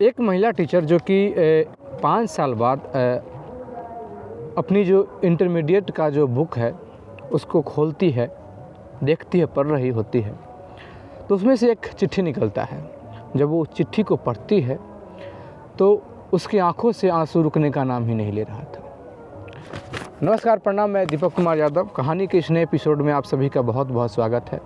एक महिला टीचर जो कि 5 साल बाद अपनी जो इंटरमीडिएट का जो बुक है उसको खोलती है, देखती है, पढ़ रही होती है, तो उसमें से एक चिट्ठी निकलता है। जब वो चिट्ठी को पढ़ती है तो उसकी आंखों से आंसू रुकने का नाम ही नहीं ले रहा था। नमस्कार, प्रणाम, मैं दीपक कुमार यादव। कहानी के इस नए एपिसोड में आप सभी का बहुत बहुत स्वागत है।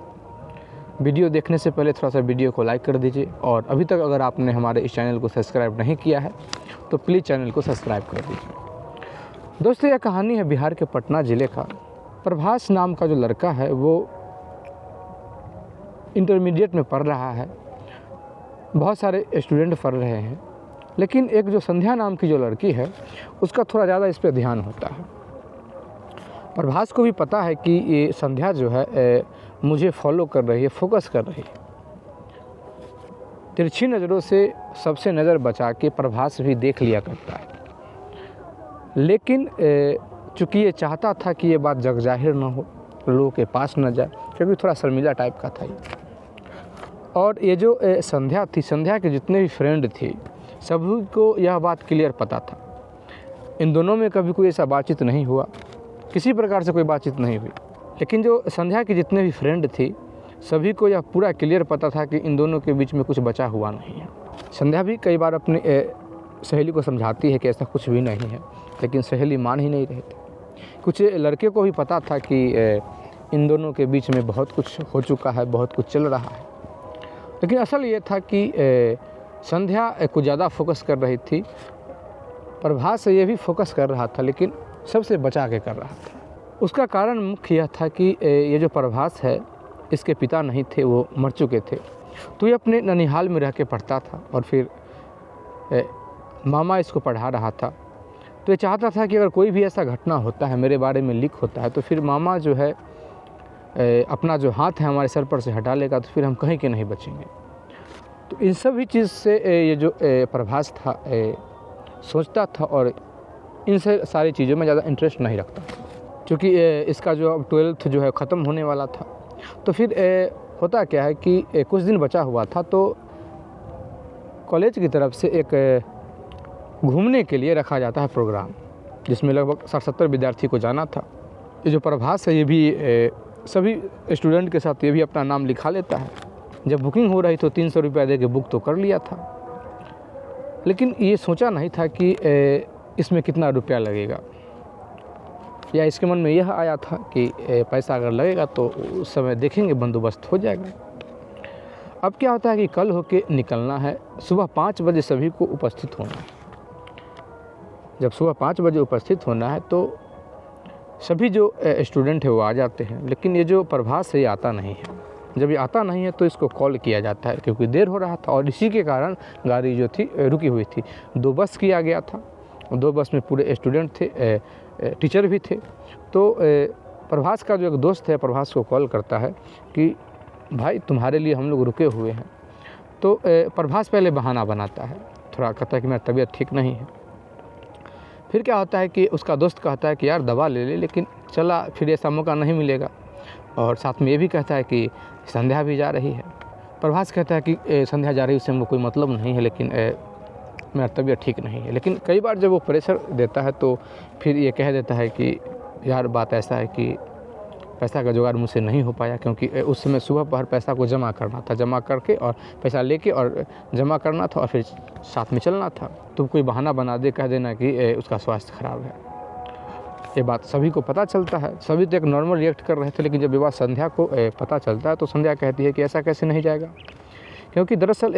वीडियो देखने से पहले थोड़ा सा वीडियो को लाइक कर दीजिए और अभी तक अगर आपने हमारे इस चैनल को सब्सक्राइब नहीं किया है तो प्लीज़ चैनल को सब्सक्राइब कर दीजिए। दोस्तों, यह कहानी है बिहार के पटना ज़िले का। प्रभास नाम का जो लड़का है वो इंटरमीडिएट में पढ़ रहा है, बहुत सारे स्टूडेंट पढ़ रहे हैं, लेकिन एक जो संध्या नाम की जो लड़की है उसका थोड़ा ज़्यादा इस पर ध्यान होता है। प्रभास को भी पता है कि ये संध्या जो है मुझे फॉलो कर रही है, फोकस कर रही है। तिरछी नज़रों से सबसे नज़र बचा के प्रभास भी देख लिया करता है, लेकिन चूँकि ये चाहता था कि ये बात जग जाहिर ना हो, लोगों के पास न जाए, क्योंकि थोड़ा शर्मिला टाइप का था ये। और ये जो संध्या थी, संध्या के जितने भी फ्रेंड थे सभी को यह बात क्लियर पता था। इन दोनों में कभी कोई ऐसा बातचीत नहीं हुआ, किसी प्रकार से कोई बातचीत नहीं हुई, लेकिन जो संध्या के जितने भी फ्रेंड थे सभी को यह पूरा क्लियर पता था कि इन दोनों के बीच में कुछ बचा हुआ नहीं है। संध्या भी कई बार अपनी सहेली को समझाती है कि ऐसा कुछ भी नहीं है, लेकिन सहेली मान ही नहीं रही थी। कुछ लड़के को भी पता था कि इन दोनों के बीच में बहुत कुछ हो चुका है, बहुत कुछ चल रहा है, लेकिन असल ये था कि संध्या कुछ ज़्यादा फोकस कर रही थी। प्रभास ये भी फोकस कर रहा था, लेकिन सबसे बचा के कर रहा था। उसका कारण मुख्य यह था कि ये जो प्रभास है इसके पिता नहीं थे, वो मर चुके थे, तो ये अपने ननिहाल में रह के पढ़ता था और फिर मामा इसको पढ़ा रहा था। तो ये चाहता था कि अगर कोई भी ऐसा घटना होता है, मेरे बारे में लीक होता है, तो फिर मामा जो है अपना जो हाथ है हमारे सर पर से हटा लेगा, तो फिर हम कहीं के नहीं बचेंगे। तो इन सभी चीज़ से ये जो प्रभास था सोचता था और इन सारी चीज़ों में ज़्यादा इंटरेस्ट नहीं रखता, क्योंकि इसका जो अब 12th जो है ख़त्म होने वाला था। तो फिर होता क्या है कि कुछ दिन बचा हुआ था, तो कॉलेज की तरफ से एक घूमने के लिए रखा जाता है प्रोग्राम, जिसमें लगभग 60-70 विद्यार्थी को जाना था। ये जो प्रभास है ये भी सभी स्टूडेंट के साथ ये भी अपना नाम लिखा लेता है। जब बुकिंग हो रही तो 300 रुपया दे के बुक तो कर लिया था, लेकिन ये सोचा नहीं था कि इसमें कितना रुपया लगेगा, या इसके मन में यह आया था कि पैसा अगर लगेगा तो उस समय देखेंगे, बंदोबस्त हो जाएगा। अब क्या होता है कि कल होके निकलना है, सुबह 5 बजे सभी को उपस्थित होना है। जब सुबह 5 बजे उपस्थित होना है तो सभी जो स्टूडेंट है वो आ जाते हैं, लेकिन ये जो प्रभास है ये आता नहीं है। जब ये आता नहीं है तो इसको कॉल किया जाता है, क्योंकि देर हो रहा था और इसी के कारण गाड़ी जो थी रुकी हुई थी। 2 बस किया गया था, 2 बस में पूरे स्टूडेंट थे, टीचर भी थे। तो प्रभास का जो एक दोस्त है प्रभास को कॉल करता है कि भाई तुम्हारे लिए हम लोग रुके हुए हैं। तो प्रभास पहले बहाना बनाता है, थोड़ा कहता है कि मेरी तबीयत ठीक नहीं है। फिर क्या होता है कि उसका दोस्त कहता है कि यार दवा ले ले, लेकिन चला फिर ऐसा मौका नहीं मिलेगा। और साथ में ये भी कहता है कि संध्या भी जा रही है। प्रभास कहता है कि संध्या जा रही है उससे हमको कोई मतलब नहीं है, लेकिन मेरा तबीयत ठीक नहीं है। लेकिन कई बार जब वो प्रेशर देता है तो फिर ये कह देता है कि यार बात ऐसा है कि पैसा का जुगाड़ मुझसे नहीं हो पाया, क्योंकि उस समय सुबह पहर पैसा को जमा करना था, जमा करके और पैसा लेके और जमा करना था और फिर साथ में चलना था। तो कोई बहाना बना दे, कह देना कि उसका स्वास्थ्य खराब है। ये बात सभी को पता चलता है, सभी तो एक नॉर्मल रिएक्ट कर रहे थे, लेकिन जब ये बात संध्या को पता चलता है तो संध्या कहती है कि ऐसा कैसे नहीं जाएगा, क्योंकि दरअसल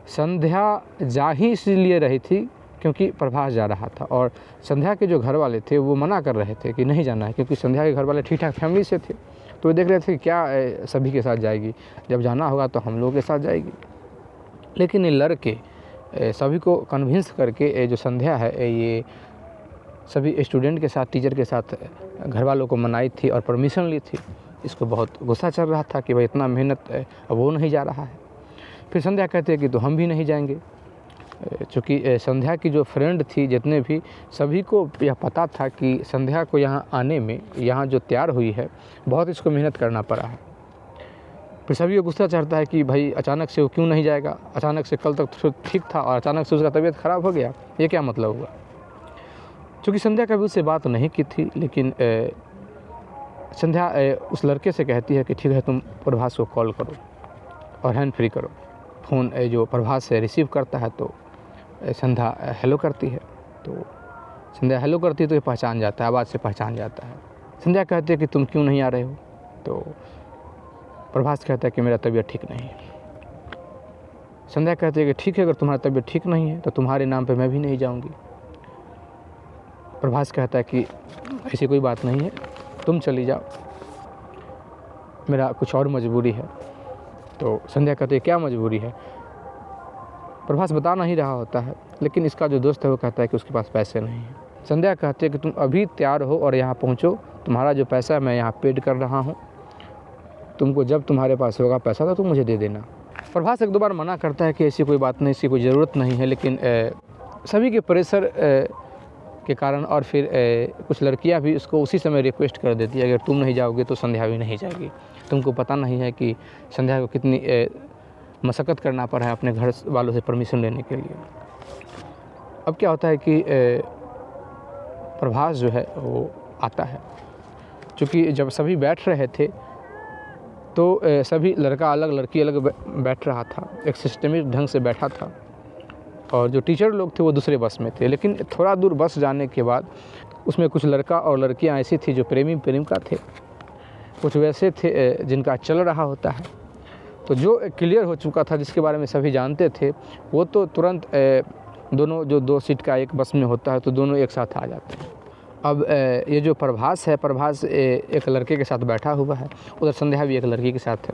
संध्या जा ही इसलिए रही थी क्योंकि प्रभास जा रहा था, और संध्या के जो घर वाले थे वो मना कर रहे थे कि नहीं जाना है, क्योंकि संध्या के घर वाले ठीक ठाक फैमिली से थे। तो वो देख रहे थे कि क्या सभी के साथ जाएगी, जब जाना होगा तो हम लोगों के साथ जाएगी। लेकिन ये लड़के सभी को कन्विंस करके जो संध्या है ये सभी स्टूडेंट के साथ, टीचर के साथ घर वालों को मनाई थी और परमिशन ली थी। इसको बहुत गुस्सा चल रहा था कि भाई इतना मेहनत अब वो नहीं जा रहा है। फिर संध्या कहते हैं कि तो हम भी नहीं जाएंगे, चूँकि संध्या की जो फ्रेंड थी जितने भी, सभी को यह पता था कि संध्या को यहाँ आने में, यहाँ जो तैयार हुई है, बहुत इसको मेहनत करना पड़ा है। फिर सभी को गुस्सा चढ़ता है कि भाई अचानक से वो क्यों नहीं जाएगा, अचानक से कल तक तो ठीक था और अचानक से उसका तबीयत ख़राब हो गया, ये क्या मतलब हुआ। चूँकि संध्या कभी उससे बात नहीं की थी, लेकिन संध्या उस लड़के से कहती है कि ठीक है तुम प्रभास को कॉल करो और हैंड फ्री करो। फ़ोन जो प्रभास से रिसीव करता है तो संध्या हेलो करती है, तो संध्या हेलो करती है तो ये पहचान जाता है, आवाज़ से पहचान जाता है। संध्या कहती है कि तुम क्यों नहीं आ रहे हो, तो प्रभास कहता है कि मेरा तबीयत ठीक नहीं है। संध्या कहती है कि ठीक है, अगर तुम्हारा तबीयत ठीक नहीं है तो तुम्हारे नाम पे मैं भी नहीं जाऊंगी। प्रभास कहता है कि ऐसी कोई बात नहीं है, तुम चली जाओ, मेरा कुछ और मजबूरी है। तो संध्या कहती है क्या मजबूरी है। प्रभास बता नहीं रहा होता है, लेकिन इसका जो दोस्त है वो कहता है कि उसके पास पैसे नहीं हैं। संध्या कहती है कि तुम अभी तैयार हो और यहाँ पहुँचो, तुम्हारा जो पैसा है मैं यहाँ पेड कर रहा हूँ, तुमको जब तुम्हारे पास होगा पैसा तो तुम मुझे दे देना। प्रभास एक दो बार मना करता है कि ऐसी कोई बात नहीं, इसकी कोई ज़रूरत नहीं है, लेकिन सभी के प्रेशर के कारण और फिर कुछ लड़कियां भी उसको उसी समय रिक्वेस्ट कर देती है, अगर तुम नहीं जाओगे तो संध्या भी नहीं जाएगी। तुमको पता नहीं है कि संध्या को कितनी मशक्क़त करना पड़ा है अपने घर वालों से परमिशन लेने के लिए। अब क्या होता है कि प्रभास जो है वो आता है, क्योंकि जब सभी बैठ रहे थे तो सभी लड़का अलग लड़की अलग बैठ रहा था, एक सिस्टमिक ढंग से बैठा था, और जो टीचर लोग थे वो दूसरे बस में थे। लेकिन थोड़ा दूर बस जाने के बाद उसमें कुछ लड़का और लड़कियां ऐसी थी जो प्रेमी प्रेमिका थे, कुछ वैसे थे जिनका चल रहा होता है। तो जो क्लियर हो चुका था, जिसके बारे में सभी जानते थे, वो तो तुरंत दोनों जो 2 सीट का एक बस में होता है तो दोनों एक साथ आ जाते हैं। अब ये जो प्रभास है, प्रभास एक लड़के के साथ बैठा हुआ है, उधर संध्या भी एक लड़की के साथ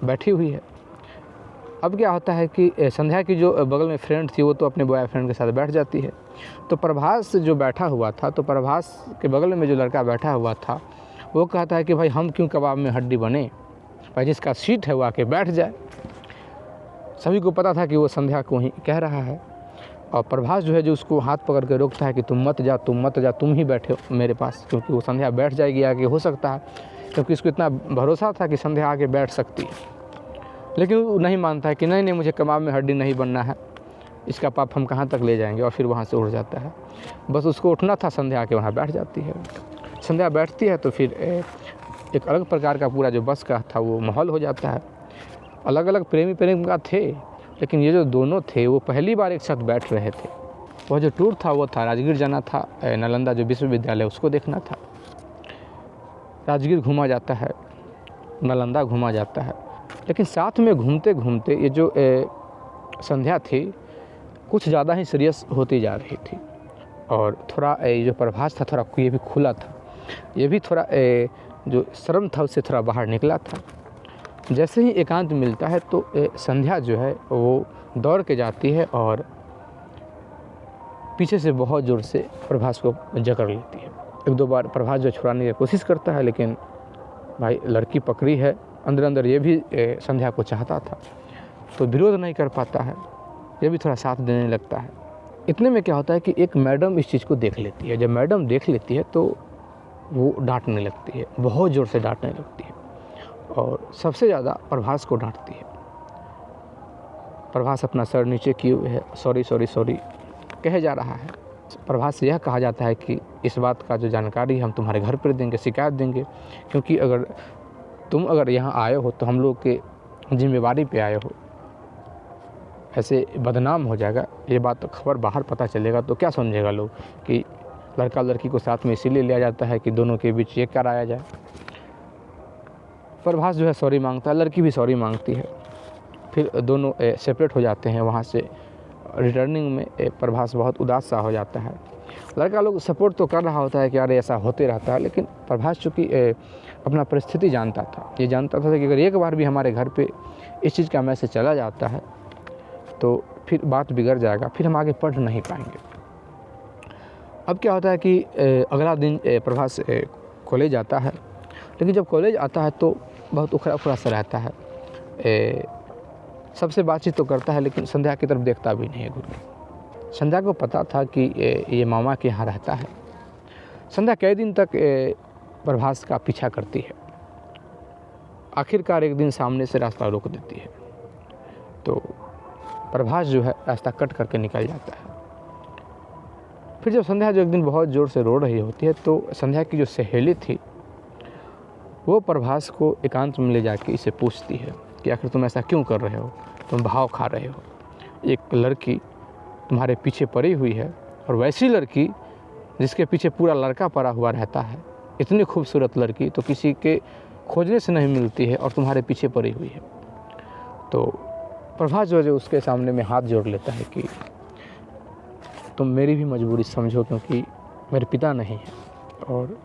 बैठी हुई है। अब क्या होता है कि संध्या की जो बगल में फ्रेंड थी वो तो अपने बॉयफ्रेंड के साथ बैठ जाती है। तो प्रभास जो बैठा हुआ था, तो प्रभास के बगल में जो लड़का बैठा हुआ था वो कहता है कि भाई हम क्यों कबाब में हड्डी बने, भाई जिसका सीट है वो आके बैठ जाए। सभी को पता था कि वो संध्या को ही कह रहा है, और प्रभास जो है जो उसको हाथ पकड़ के रोकता है कि तुम मत जा, तुम मत जा, तुम ही बैठे मेरे पास, क्योंकि वो संध्या बैठ जाएगी आगे, हो सकता है, क्योंकि उसको इतना भरोसा था कि संध्या आगे बैठ सकती है। लेकिन वो नहीं मानता है कि नहीं मुझे कबाब में हड्डी नहीं बनना है, इसका पाप हम कहाँ तक ले जाएंगे, और फिर वहाँ से उठ जाता है। बस उसको उठना था, संध्या आके वहाँ बैठ जाती है। संध्या बैठती है तो फिर एक अलग प्रकार का पूरा जो बस का था वो माहौल हो जाता है। अलग अलग प्रेमी प्रेमिका थे, लेकिन ये जो दोनों थे वो पहली बार एक साथ बैठ रहे थे। वह जो टूर था वो था राजगीर जाना था, नालंदा जो विश्वविद्यालय उसको देखना था। राजगीर घूमा जाता है, नालंदा घूमा जाता है, लेकिन साथ में घूमते घूमते ये जो संध्या थी कुछ ज़्यादा ही सीरियस होती जा रही थी, और थोड़ा ये जो प्रभास था थोड़ा ये भी खुला था, ये भी थोड़ा जो शर्म था उससे थोड़ा बाहर निकला था। जैसे ही एकांत मिलता है तो संध्या जो है वो दौड़ के जाती है और पीछे से बहुत ज़ोर से प्रभास को जकड़ लेती है। एक दो बार प्रभास जो छुड़ाने की कोशिश करता है, लेकिन भाई लड़की पकड़ी है, अंदर अंदर ये भी संध्या को चाहता था तो विरोध नहीं कर पाता है, ये भी थोड़ा साथ देने लगता है। इतने में क्या होता है कि एक मैडम इस चीज़ को देख लेती है। जब मैडम देख लेती है तो वो डांटने लगती है, बहुत ज़ोर से डांटने लगती है, और सबसे ज़्यादा प्रभास को डांटती है। प्रभास अपना सर नीचे किए हुए है, सॉरी सॉरी सॉरी कहे जा रहा है। प्रभास से यह कहा जाता है कि इस बात का जो जानकारी हम तुम्हारे घर पर देंगे, शिकायत देंगे, क्योंकि अगर तुम यहाँ आए हो तो हम लोग के जिम्मेवारी पे आए हो, ऐसे बदनाम हो जाएगा, ये बात तो खबर बाहर पता चलेगा तो क्या समझेगा लोग कि लड़का लड़की को साथ में इसीलिए लिया जाता है कि दोनों के बीच ये कराया जाए। प्रभास जो है सॉरी मांगता है, लड़की भी सॉरी मांगती है, फिर दोनों सेपरेट हो जाते हैं। वहाँ से रिटर्निंग में प्रभास बहुत उदास सा हो जाता है। लड़का लोग सपोर्ट तो कर रहा होता है कि अरे ऐसा होते रहता है, लेकिन प्रभास चूँकि अपना परिस्थिति जानता था, ये जानता था कि अगर एक बार भी हमारे घर पे इस चीज़ का मैसेज चला जाता है तो फिर बात बिगड़ जाएगा, फिर हम आगे पढ़ नहीं पाएंगे। अब क्या होता है कि अगला दिन प्रभास कॉलेज आता है, लेकिन जब कॉलेज आता है तो बहुत उखड़ा उखड़ा सा रहता है। सबसे बातचीत तो करता है, लेकिन संध्या की तरफ देखता भी नहीं है घूर के। संध्या को पता था कि ये मामा के यहाँ रहता है। संध्या कई दिन तक प्रभास का पीछा करती है, आखिरकार एक दिन सामने से रास्ता रोक देती है, तो प्रभास जो है रास्ता कट करके निकल जाता है। फिर जब संध्या जो एक दिन बहुत ज़ोर से रो रही होती है, तो संध्या की जो सहेली थी वो प्रभास को एकांत में ले जाके इसे पूछती है कि आखिर तुम ऐसा क्यों कर रहे हो, तुम भाव खा रहे हो। एक लड़की तुम्हारे पीछे पड़ी हुई है, और वैसी लड़की जिसके पीछे पूरा लड़का पड़ा हुआ रहता है, इतनी खूबसूरत लड़की तो किसी के खोजने से नहीं मिलती है और तुम्हारे पीछे पड़ी हुई है। तो प्रभास जो है उसके सामने में हाथ जोड़ लेता है कि तुम मेरी भी मजबूरी समझो, क्योंकि मेरे पिता नहीं है और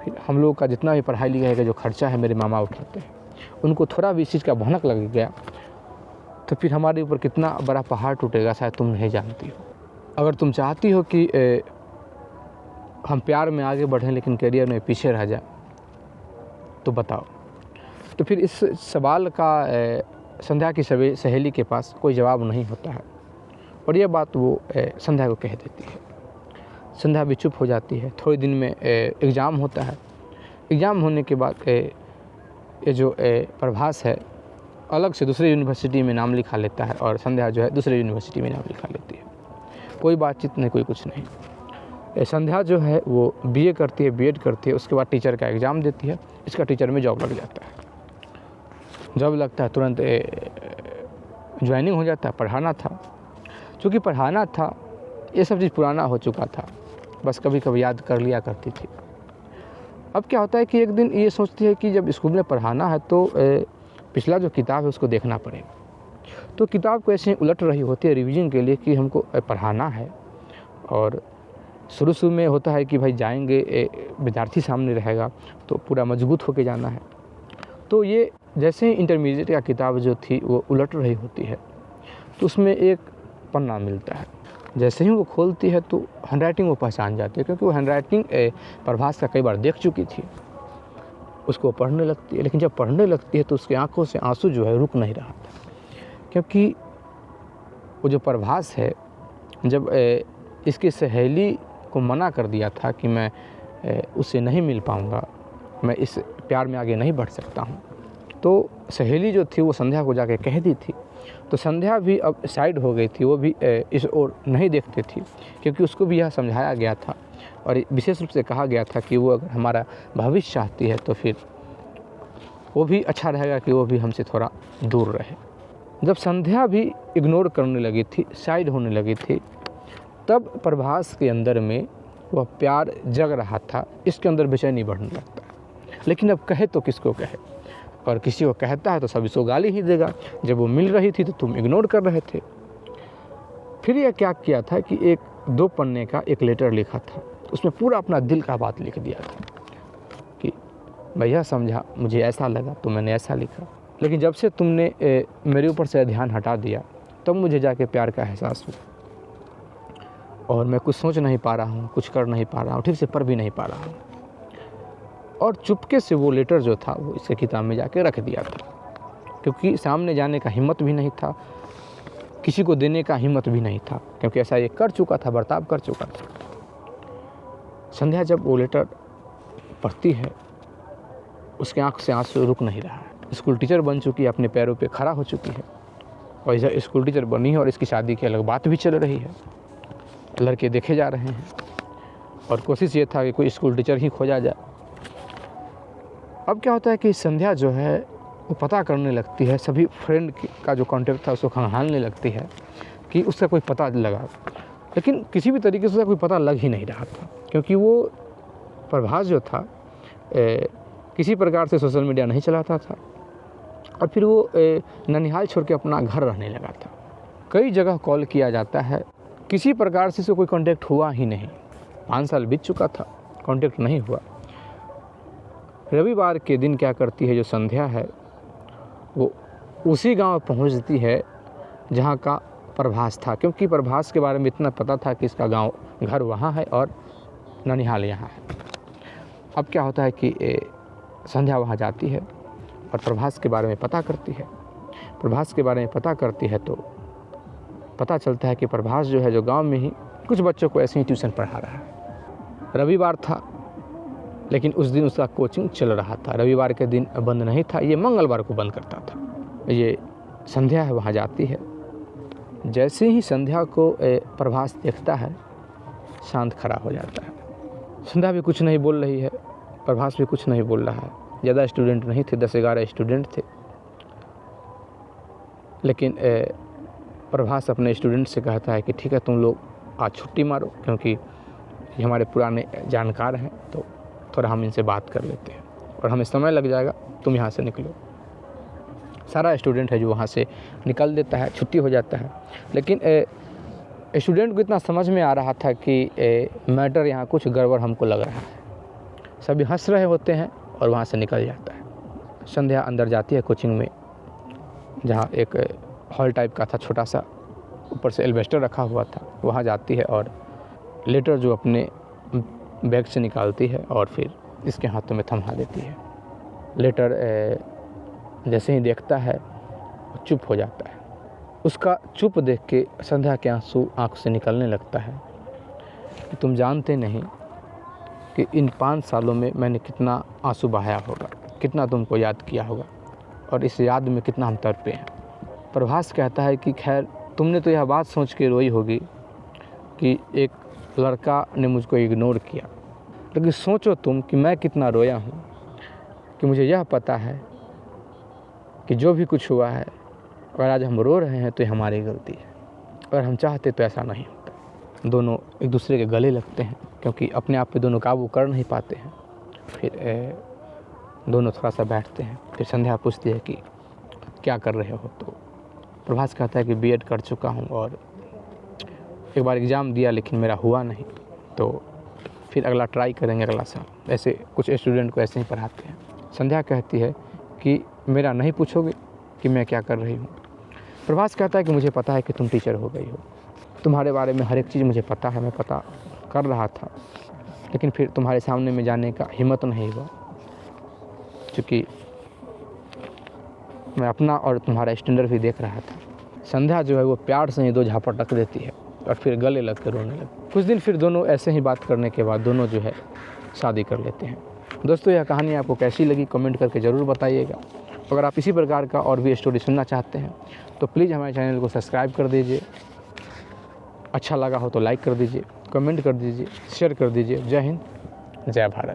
फिर हम लोग का जितना भी पढ़ाई लिखाई का जो खर्चा है मेरे मामा उठाते हैं। उनको थोड़ा भी इस चीज़ का भनक लग गया तो फिर हमारे ऊपर कितना बड़ा पहाड़ टूटेगा शायद तुम नहीं जानती हो। अगर तुम चाहती हो कि हम प्यार में आगे बढ़ें लेकिन करियर में पीछे रह जाए तो बताओ। तो फिर इस सवाल का संध्या की सहेली के पास कोई जवाब नहीं होता है, और यह बात वो संध्या को कह देती है। संध्या भी चुप हो जाती है। थोड़े दिन में एग्ज़ाम होता है। एग्ज़ाम होने के बाद ये जो प्रभास है अलग से दूसरे यूनिवर्सिटी में नाम लिखा लेता है, और संध्या जो है दूसरे यूनिवर्सिटी में नाम लिखा लेती है। कोई बातचीत नहीं, कोई कुछ नहीं। संध्या जो है वो बीए करती है, बीएड करती है, उसके बाद टीचर का एग्ज़ाम देती है। इसका टीचर में जॉब लग जाता है। जॉब लगता है तुरंत ज्वाइनिंग हो जाता है। पढ़ाना था, चूँकि पढ़ाना था ये सब चीज़ पुराना हो चुका था, बस कभी कभी याद कर लिया करती थी। अब क्या होता है कि एक दिन ये सोचती है कि जब स्कूल में पढ़ाना है तो पिछला जो किताब है उसको देखना पड़ेगा। तो किताब को ऐसे उलट रही होती है रिवीजन के लिए कि हमको पढ़ाना है, और शुरू में होता है कि भाई जाएंगे, विद्यार्थी सामने रहेगा तो पूरा मजबूत होके जाना है। तो ये जैसे ही इंटरमीडिएट का किताब जो थी वो उलट रही होती है, तो उसमें एक पन्ना मिलता है। जैसे ही वो खोलती है तो हैंडराइटिंग वो पहचान जाती है, क्योंकि वो हैंडराइटिंग प्रभास का कई बार देख चुकी थी। उसको पढ़ने लगती है, लेकिन जब पढ़ने लगती है तो उसकी आंखों से आंसू जो है रुक नहीं रहा था, क्योंकि वो जो प्रभास है जब इसकी सहेली को मना कर दिया था कि मैं उससे नहीं मिल पाऊँगा, मैं इस प्यार में आगे नहीं बढ़ सकता हूँ, तो सहेली जो थी वो संध्या को जाके कह दी थी। तो संध्या भी अब साइड हो गई थी, वो भी इस ओर नहीं देखती थी, क्योंकि उसको भी यह समझाया गया था और विशेष रूप से कहा गया था कि वो अगर हमारा भविष्य चाहती है तो फिर वो भी अच्छा रहेगा कि वो भी हमसे थोड़ा दूर रहे। जब संध्या भी इग्नोर करने लगी थी, साइड होने लगी थी, तब प्रभास के अंदर में वह प्यार जग रहा था। इसके अंदर बेचैनी बढ़ने लगता है। लेकिन अब कहे तो किसको कहे, और किसी को कहता है तो सब इसको गाली ही देगा। जब वो मिल रही थी तो तुम इग्नोर कर रहे थे। फिर यह क्या किया था कि एक 2 पन्ने का एक लेटर लिखा था, उसमें पूरा अपना दिल का बात लिख दिया था कि भैया समझा, मुझे ऐसा लगा तो मैंने ऐसा लिखा, लेकिन जब से तुमने मेरे ऊपर से ध्यान हटा दिया तब मुझे जाके प्यार का एहसास हुआ, और मैं कुछ सोच नहीं पा रहा हूँ, कुछ कर नहीं पा रहा हूँ, ठीक से पढ़ भी नहीं पा रहा हूँ। और चुपके से वो लेटर जो था वो इसके किताब में जाके रख दिया था, क्योंकि सामने जाने का हिम्मत भी नहीं था, किसी को देने का हिम्मत भी नहीं था, क्योंकि ऐसा ये कर चुका था, बर्ताव कर चुका था। संध्या जब वो लेटर पढ़ती है, उसके आंख से आंसू रुक नहीं रहा है। स्कूल टीचर बन चुकी है, अपने पैरों पे खड़ा हो चुकी है, और जब स्कूल टीचर बनी है और इसकी शादी की अलग बात भी चल रही है, लड़के देखे जा रहे हैं, और कोशिश ये था कि कोई स्कूल टीचर ही खोजा जाए। अब क्या होता है कि संध्या जो है वो पता करने लगती है, सभी फ्रेंड का जो कांटेक्ट था उसको खंगालने लगती है कि उसका कोई पता लगा, लेकिन किसी भी तरीके से उसका कोई पता लग ही नहीं रहा था, क्योंकि वो प्रभास जो था किसी प्रकार से सोशल मीडिया नहीं चलाता था, और फिर वो ननिहाल छोड़ के अपना घर रहने लगा था। कई जगह कॉल किया जाता है, किसी प्रकार से कोई कांटेक्ट हुआ ही नहीं। 5 साल बीत चुका था, कांटेक्ट नहीं हुआ। रविवार के दिन क्या करती है जो संध्या है, वो उसी गांव पहुंचती है जहां का प्रभास था, क्योंकि प्रभास के बारे में इतना पता था कि इसका गांव घर वहां है और ननिहाल यहाँ है। अब क्या होता है कि संध्या वहां जाती है और प्रभास के बारे में पता करती है। प्रभास के बारे में पता करती है तो पता चलता है कि प्रभास जो है जो गांव में ही कुछ बच्चों को ऐसे ही ट्यूशन पढ़ा रहा है। रविवार था, लेकिन उस दिन उसका कोचिंग चल रहा था, रविवार के दिन बंद नहीं था, ये मंगलवार को बंद करता था। ये संध्या है, वहाँ जाती है। जैसे ही संध्या को प्रभास देखता है, शांत खड़ा हो जाता है। संध्या भी कुछ नहीं बोल रही है, प्रभास भी कुछ नहीं बोल रहा है। ज़्यादा स्टूडेंट नहीं थे, 10-11 स्टूडेंट थे। लेकिन प्रभास अपने स्टूडेंट से कहता है कि ठीक है, तुम लोग आज छुट्टी मारो, क्योंकि ये हमारे पुराने जानकार हैं, तो थोड़ा हम इनसे बात कर लेते हैं और हमें समय लग जाएगा, तुम यहाँ से निकलो। सारा स्टूडेंट है जो वहाँ से निकल देता है, छुट्टी हो जाता है। लेकिन स्टूडेंट को इतना समझ में आ रहा था कि मैटर यहाँ कुछ गड़बड़ हमको लग रहा है। सभी हंस रहे होते हैं और वहाँ से निकल जाता है। संध्या अंदर जाती है कोचिंग में, जहाँ एक हॉल टाइप का था छोटा सा, ऊपर से एल्वेस्टर रखा हुआ था। वहाँ जाती है और लेटर जो अपने बैग से निकालती है और फिर इसके हाथों में थमा देती है। लेटर जैसे ही देखता है चुप हो जाता है। उसका चुप देख के संध्या के आंसू आँख से निकलने लगता है कि तुम जानते नहीं कि इन 5 सालों में मैंने कितना आंसू बहाया होगा, कितना तुमको याद किया होगा और इस याद में कितना हम तड़पे हैं। प्रभास कहता है कि खैर, तुमने तो यह बात सोच के रोई होगी कि एक लड़का ने मुझको इग्नोर किया, लेकिन सोचो तुम कि मैं कितना रोया हूँ, कि मुझे यह पता है कि जो भी कुछ हुआ है, अगर आज हम रो रहे हैं तो ये हमारी गलती है, अगर हम चाहते तो ऐसा नहीं होता। दोनों एक दूसरे के गले लगते हैं, क्योंकि अपने आप पे दोनों काबू कर नहीं पाते हैं। फिर दोनों थोड़ा सा बैठते हैं। फिर संध्या पूछती है कि क्या कर रहे हो, तो प्रभास कहता है कि बीएड कर चुका हूँ और एक बार एग्ज़ाम दिया लेकिन मेरा हुआ नहीं, तो फिर अगला ट्राई करेंगे अगला साल। ऐसे कुछ स्टूडेंट को ऐसे ही पढ़ाते हैं। संध्या कहती है कि मेरा नहीं पूछोगे कि मैं क्या कर रही हूँ। प्रभास कहता है कि मुझे पता है कि तुम टीचर हो गई हो, तुम्हारे बारे में हर एक चीज़ मुझे पता है, मैं पता कर रहा था, लेकिन फिर तुम्हारे सामने में जाने का हिम्मत नहीं हुआ, क्योंकि मैं अपना और तुम्हारा स्टैंडर्ड भी देख रहा था। संध्या जो है वो प्यार से ही 2 झापड़ रख देती है और फिर गले लग कर रोने लगी। कुछ दिन फिर दोनों ऐसे ही बात करने के बाद दोनों जो है शादी कर लेते हैं। दोस्तों, यह कहानी आपको कैसी लगी कमेंट करके ज़रूर बताइएगा। अगर आप इसी प्रकार का और भी स्टोरी सुनना चाहते हैं तो प्लीज़ हमारे चैनल को सब्सक्राइब कर दीजिए। अच्छा लगा हो तो लाइक कर दीजिए, कमेंट कर दीजिए, शेयर कर दीजिए। जय हिंद, जय भारत।